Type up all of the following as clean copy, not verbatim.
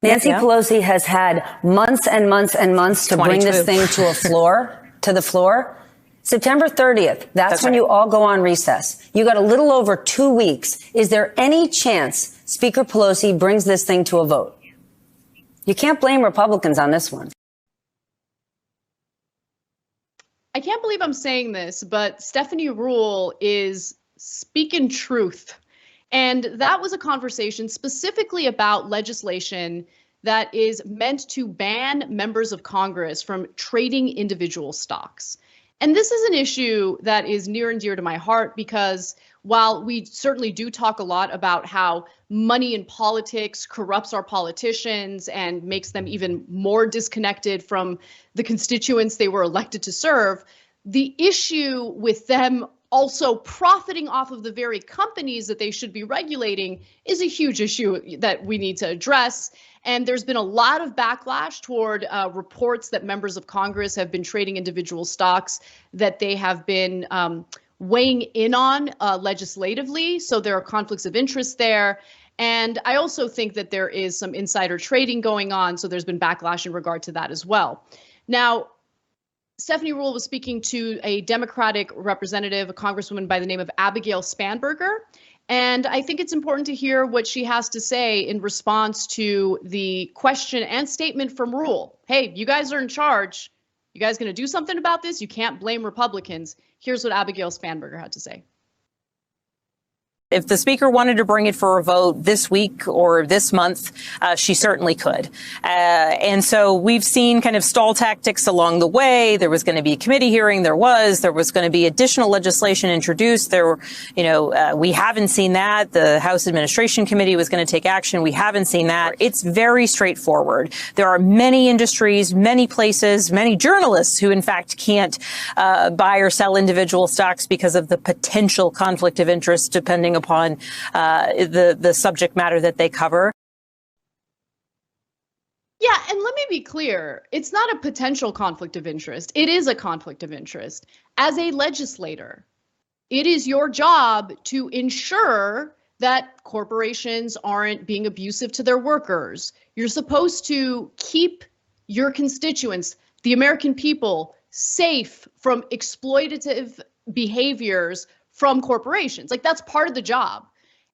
Nancy Pelosi has had months and months and months to bring this thing to the floor. September 30th, that's when you all go on recess. You got a little over 2 weeks. Is there any chance Speaker Pelosi brings this thing to a vote? You can't blame Republicans on this one. I can't believe I'm saying this, but Stephanie Ruhle is speaking truth. And that was a conversation specifically about legislation that is meant to ban members of Congress from trading individual stocks. And this is an issue that is near and dear to my heart because while we certainly do talk a lot about how money in politics corrupts our politicians and makes them even more disconnected from the constituents they were elected to serve, the issue with them also profiting off of the very companies that they should be regulating is a huge issue that we need to address. And there's been a lot of backlash toward reports that members of Congress have been trading individual stocks that they have been weighing in on legislatively. So there are conflicts of interest there. And I also think that there is some insider trading going on. So there's been backlash in regard to that as well. Now, Stephanie Ruhle was speaking to a Democratic representative, a congresswoman by the name of Abigail Spanberger. And I think it's important to hear what she has to say in response to the question and statement from Ruhle. Hey, you guys are in charge. You guys going to do something about this? You can't blame Republicans. Here's what Abigail Spanberger had to say. If the speaker wanted to bring it for a vote this week or this month, she certainly could. And so we've seen kind of stall tactics along the way. There was going to be a committee hearing. There was going to be additional legislation introduced. We haven't seen that. The House Administration Committee was going to take action. We haven't seen that. It's very straightforward. There are many industries, many places, many journalists who, in fact, can't buy or sell individual stocks because of the potential conflict of interest, depending upon the subject matter that they cover. Yeah, and let me be clear. It's not a potential conflict of interest. It is a conflict of interest. As a legislator, it is your job to ensure that corporations aren't being abusive to their workers. You're supposed to keep your constituents, the American people, safe from exploitative behaviors from corporations. Like, that's part of the job.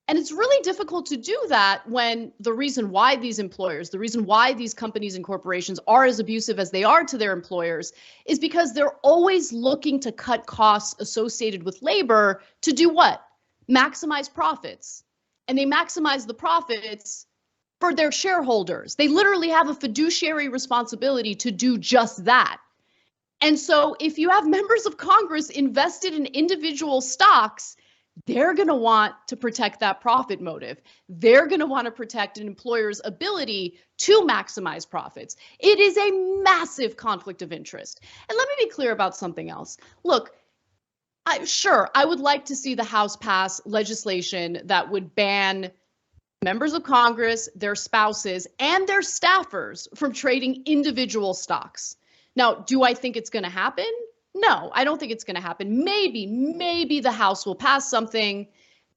And it's really difficult to do that when the reason why these employers, the reason why these companies and corporations are as abusive as they are to their employers is because they're always looking to cut costs associated with labor to do what? Maximize profits. And they maximize the profits for their shareholders. They literally have a fiduciary responsibility to do just that. And so if you have members of Congress invested in individual stocks, they're going to want to protect that profit motive. They're going to want to protect an employer's ability to maximize profits. It is a massive conflict of interest. And let me be clear about something else. Look, I would like to see the House pass legislation that would ban members of Congress, their spouses, and their staffers from trading individual stocks. Now, do I think it's going to happen? No, I don't think it's going to happen. Maybe the House will pass something.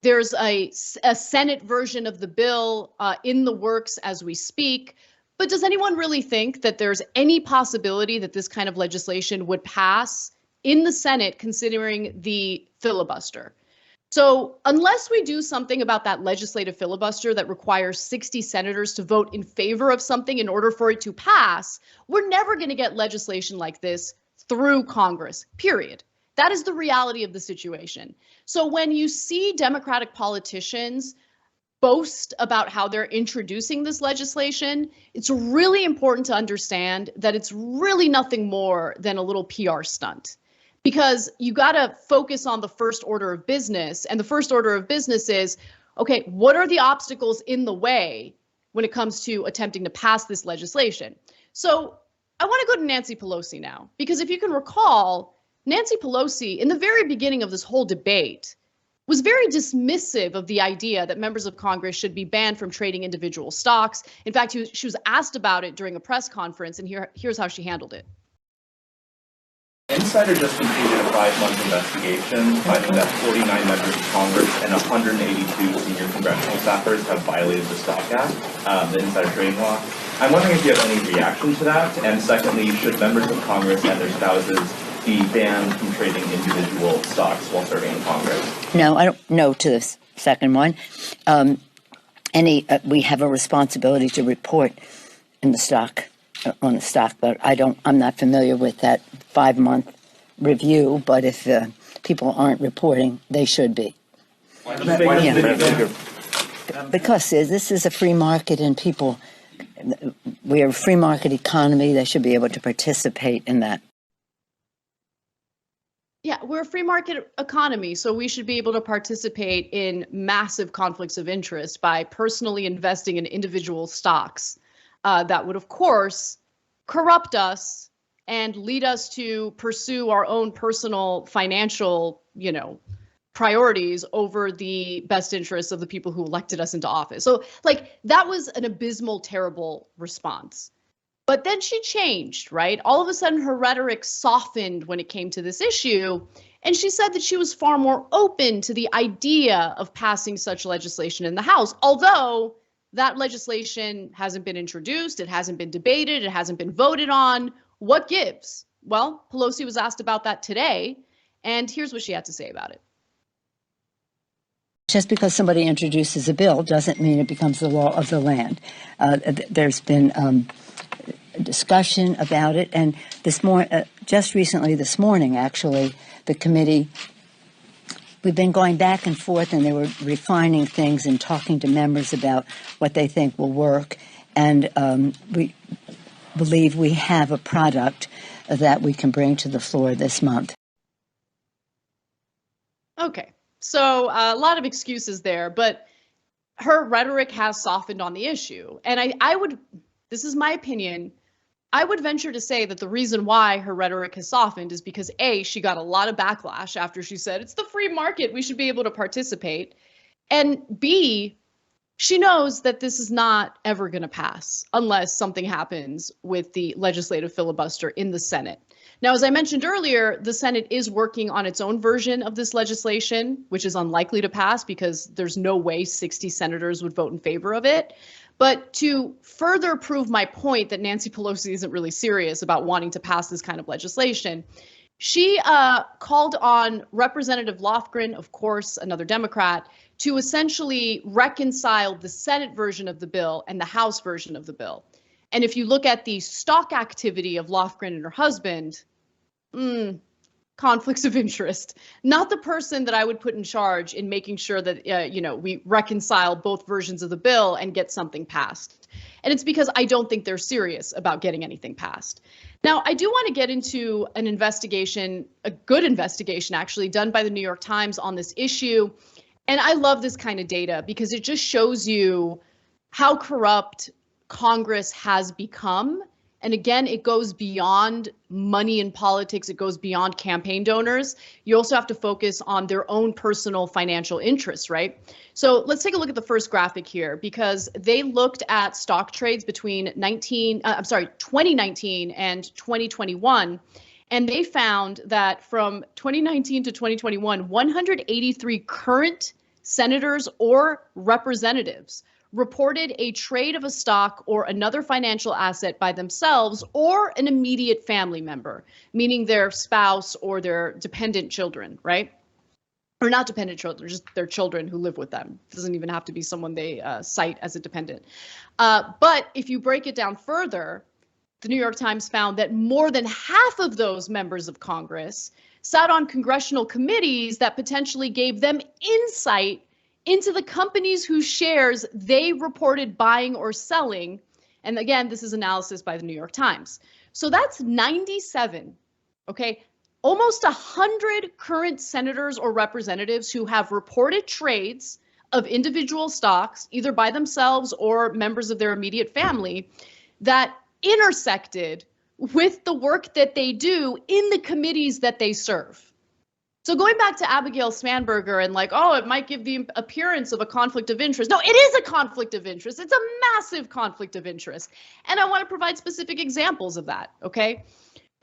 There's a Senate version of the bill in the works as we speak. But does anyone really think that there's any possibility that this kind of legislation would pass in the Senate, considering the filibuster? So unless we do something about that legislative filibuster that requires 60 senators to vote in favor of something in order for it to pass, we're never going to get legislation like this through Congress, period. That is the reality of the situation. So when you see Democratic politicians boast about how they're introducing this legislation, it's really important to understand that it's really nothing more than a little PR stunt. Because you got to focus on the first order of business. And the first order of business is, okay, what are the obstacles in the way when it comes to attempting to pass this legislation? So I want to go to Nancy Pelosi now, because if you can recall, Nancy Pelosi, in the very beginning of this whole debate, was very dismissive of the idea that members of Congress should be banned from trading individual stocks. In fact, she was asked about it during a press conference, and here's how she handled it. Insider just completed a 5-month investigation finding that 49 members of Congress and 182 senior congressional staffers have violated the Stock Act, the insider trading law. I'm wondering if you have any reaction to that, and secondly, should members of Congress and their spouses be banned from trading individual stocks while serving in Congress? No, I don't know to the second one. We have a responsibility to report in the stock, on the stock, but I'm not familiar with that 5-month review, but if people aren't reporting, they should be. Because this is a free market and we're a free market economy. They should be able to participate in that. Yeah, we're a free market economy, so we should be able to participate in massive conflicts of interest by personally investing in individual stocks that would, of course, corrupt us and lead us to pursue our own personal financial, priorities over the best interests of the people who elected us into office. So, that was an abysmal, terrible response. But then she changed, right? All of a sudden, her rhetoric softened when it came to this issue. And she said that she was far more open to the idea of passing such legislation in the House, although that legislation hasn't been introduced, it hasn't been debated, it hasn't been voted on. What gives? Well, Pelosi was asked about that today, and here's what she had to say about it. Just because somebody introduces a bill doesn't mean it becomes the law of the land. There's been discussion about it, and just recently this morning, actually, the committee, we've been going back and forth, and they were refining things and talking to members about what they think will work, and we believe we have a product that we can bring to the floor this month. Okay, so a lot of excuses there, but her rhetoric has softened on the issue, and I would, this is my opinion, I would venture to say that the reason why her rhetoric has softened is because A, she got a lot of backlash after she said, it's the free market, we should be able to participate. And B, she knows that this is not ever going to pass unless something happens with the legislative filibuster in the Senate. Now, as I mentioned earlier, the Senate is working on its own version of this legislation, which is unlikely to pass because there's no way 60 senators would vote in favor of it. But to further prove my point that Nancy Pelosi isn't really serious about wanting to pass this kind of legislation, she called on Representative Lofgren, of course, another Democrat, to essentially reconcile the Senate version of the bill and the House version of the bill. And if you look at the stock activity of Lofgren and her husband, conflicts of interest. Not the person that I would put in charge in making sure that, we reconcile both versions of the bill and get something passed. And it's because I don't think they're serious about getting anything passed. Now, I do want to get into an investigation, a good investigation actually, done by the New York Times on this issue. And I love this kind of data because it just shows you how corrupt Congress has become. And again, it goes beyond money in politics. It goes beyond campaign donors. You also have to focus on their own personal financial interests, right? So let's take a look at the first graphic here because they looked at stock trades between 2019 and 2021. And they found that from 2019 to 2021, 183 current senators or representatives reported a trade of a stock or another financial asset by themselves or an immediate family member, meaning their spouse or their dependent children, right? Or not dependent children, just their children who live with them. It doesn't even have to be someone they cite as a dependent. But if you break it down further, the New York Times found that more than half of those members of Congress sat on congressional committees that potentially gave them insight into the companies whose shares they reported buying or selling. And again, this is analysis by the New York Times. So that's 97, okay? Almost 100 current senators or representatives who have reported trades of individual stocks, either by themselves or members of their immediate family, that intersected with the work that they do in the committees that they serve. So going back to Abigail Spanberger and it might give the appearance of a conflict of interest. No, it is a conflict of interest. It's a massive conflict of interest. And I want to provide specific examples of that, okay?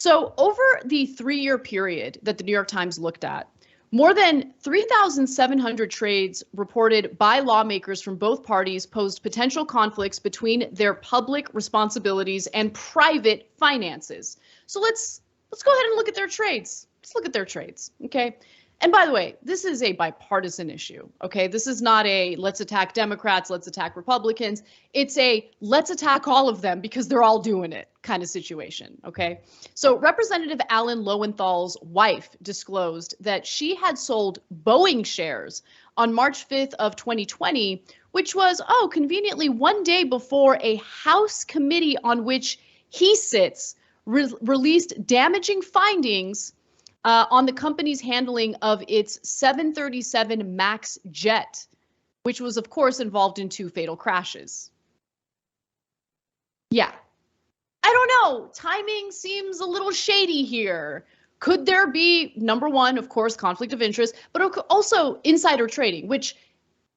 So over the 3-year period that the New York Times looked at, more than 3,700 trades reported by lawmakers from both parties posed potential conflicts between their public responsibilities and private finances. So let's go ahead and look at their trades. Let's look at their trades, okay? And by the way, this is a bipartisan issue, okay? This is not a let's attack Democrats, let's attack Republicans. It's a let's attack all of them because they're all doing it kind of situation, okay? So Representative Alan Lowenthal's wife disclosed that she had sold Boeing shares on March 5th of 2020, which was, conveniently one day before a House committee on which he sits released damaging findings on the company's handling of its 737 MAX jet, which was, of course, involved in 2 fatal crashes. Yeah, I don't know. Timing seems a little shady here. Could there be, number one, of course, conflict of interest, but also insider trading, which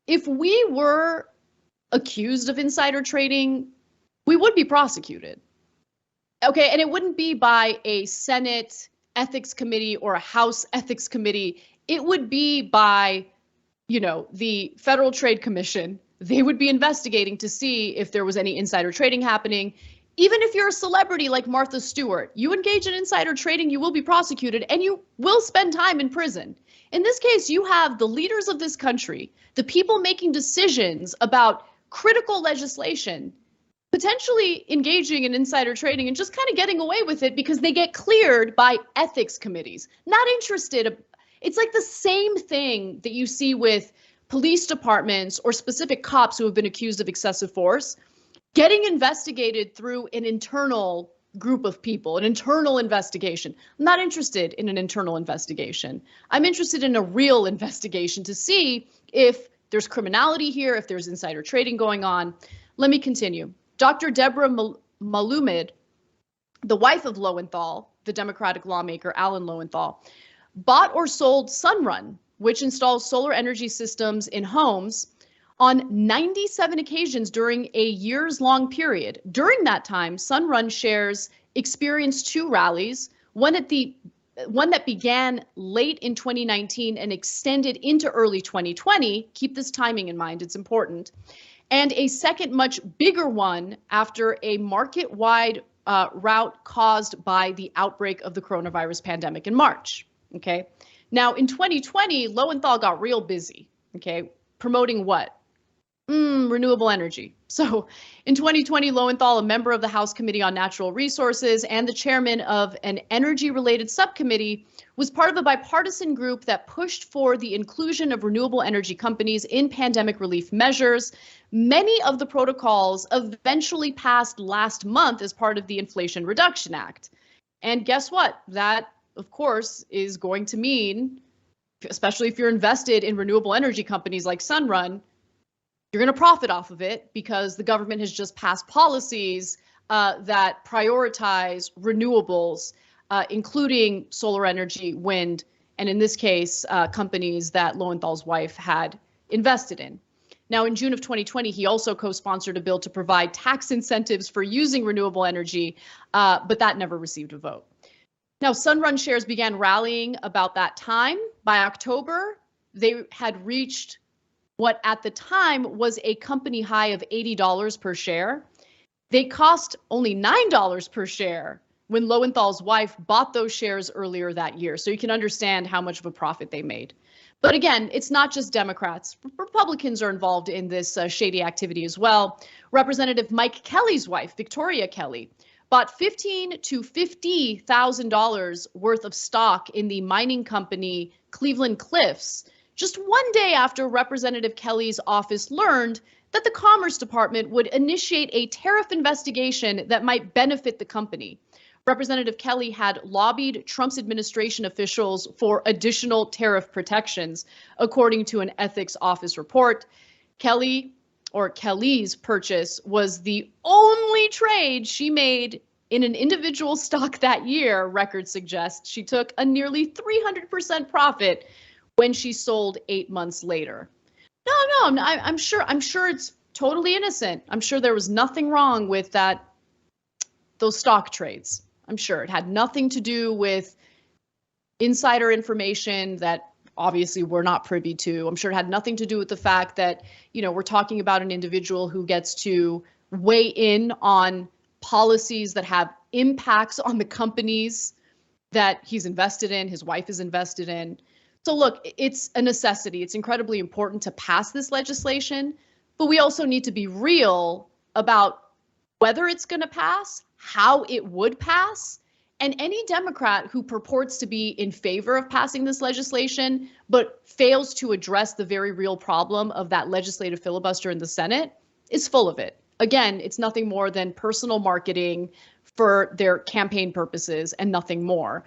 if we were accused of insider trading, we would be prosecuted. Okay, and it wouldn't be by a Senate ethics committee or a House ethics committee. It would be by, the Federal Trade Commission. They would be investigating to see if there was any insider trading happening. Even if you're a celebrity like Martha Stewart, you engage in insider trading, you will be prosecuted and you will spend time in prison. In this case, you have the leaders of this country, the people making decisions about critical legislation, potentially engaging in insider trading and just kind of getting away with it because they get cleared by ethics committees. Not interested. It's like the same thing that you see with police departments or specific cops who have been accused of excessive force, getting investigated through an internal group of people, an internal investigation. I'm not interested in an internal investigation. I'm interested in a real investigation to see if there's criminality here, if there's insider trading going on. Let me continue. Dr. Deborah Malumid, the wife of Lowenthal, the Democratic lawmaker Alan Lowenthal, bought or sold Sunrun, which installs solar energy systems in homes, on 97 occasions during a years-long period. During that time, Sunrun shares experienced 2 rallies, one that began late in 2019 and extended into early 2020. Keep this timing in mind, it's important. And a second, much bigger one after a market-wide rout caused by the outbreak of the coronavirus pandemic in March, okay? Now, in 2020, Lowenthal got real busy, okay? Promoting what? Renewable energy. So in 2020, Lowenthal, a member of the House Committee on Natural Resources and the chairman of an energy-related subcommittee, was part of a bipartisan group that pushed for the inclusion of renewable energy companies in pandemic relief measures. Many of the protocols eventually passed last month as part of the Inflation Reduction Act. And guess what? That, of course, is going to mean, especially if you're invested in renewable energy companies like Sunrun, you're going to profit off of it because the government has just passed policies that prioritize renewables, including solar energy, wind, and in this case, companies that Lowenthal's wife had invested in. Now, in June of 2020, he also co-sponsored a bill to provide tax incentives for using renewable energy, but that never received a vote. Now, Sunrun shares began rallying about that time. By October, they had reached what at the time was a company high of $80 per share. They cost only $9 per share when Lowenthal's wife bought those shares earlier that year. So you can understand how much of a profit they made. But again, it's not just Democrats. Republicans are involved in this shady activity as well. Representative Mike Kelly's wife, Victoria Kelly, bought $15,000 to $50,000 worth of stock in the mining company Cleveland Cliffs, just one day after Representative Kelly's office learned that the Commerce Department would initiate a tariff investigation that might benefit the company. Representative Kelly had lobbied Trump's administration officials for additional tariff protections, according to an ethics office report. Kelly's purchase was the only trade she made in an individual stock that year, records suggest. She took a nearly 300% profit when she sold 8 months later. No, I'm sure it's totally innocent. I'm sure there was nothing wrong with those stock trades. I'm sure it had nothing to do with insider information that obviously we're not privy to. I'm sure it had nothing to do with the fact that, we're talking about an individual who gets to weigh in on policies that have impacts on the companies that he's invested in, his wife is invested in. So look, it's a necessity. It's incredibly important to pass this legislation, but we also need to be real about whether it's going to pass, how it would pass, and any Democrat who purports to be in favor of passing this legislation, but fails to address the very real problem of that legislative filibuster in the Senate is full of it. Again, it's nothing more than personal marketing for their campaign purposes and nothing more.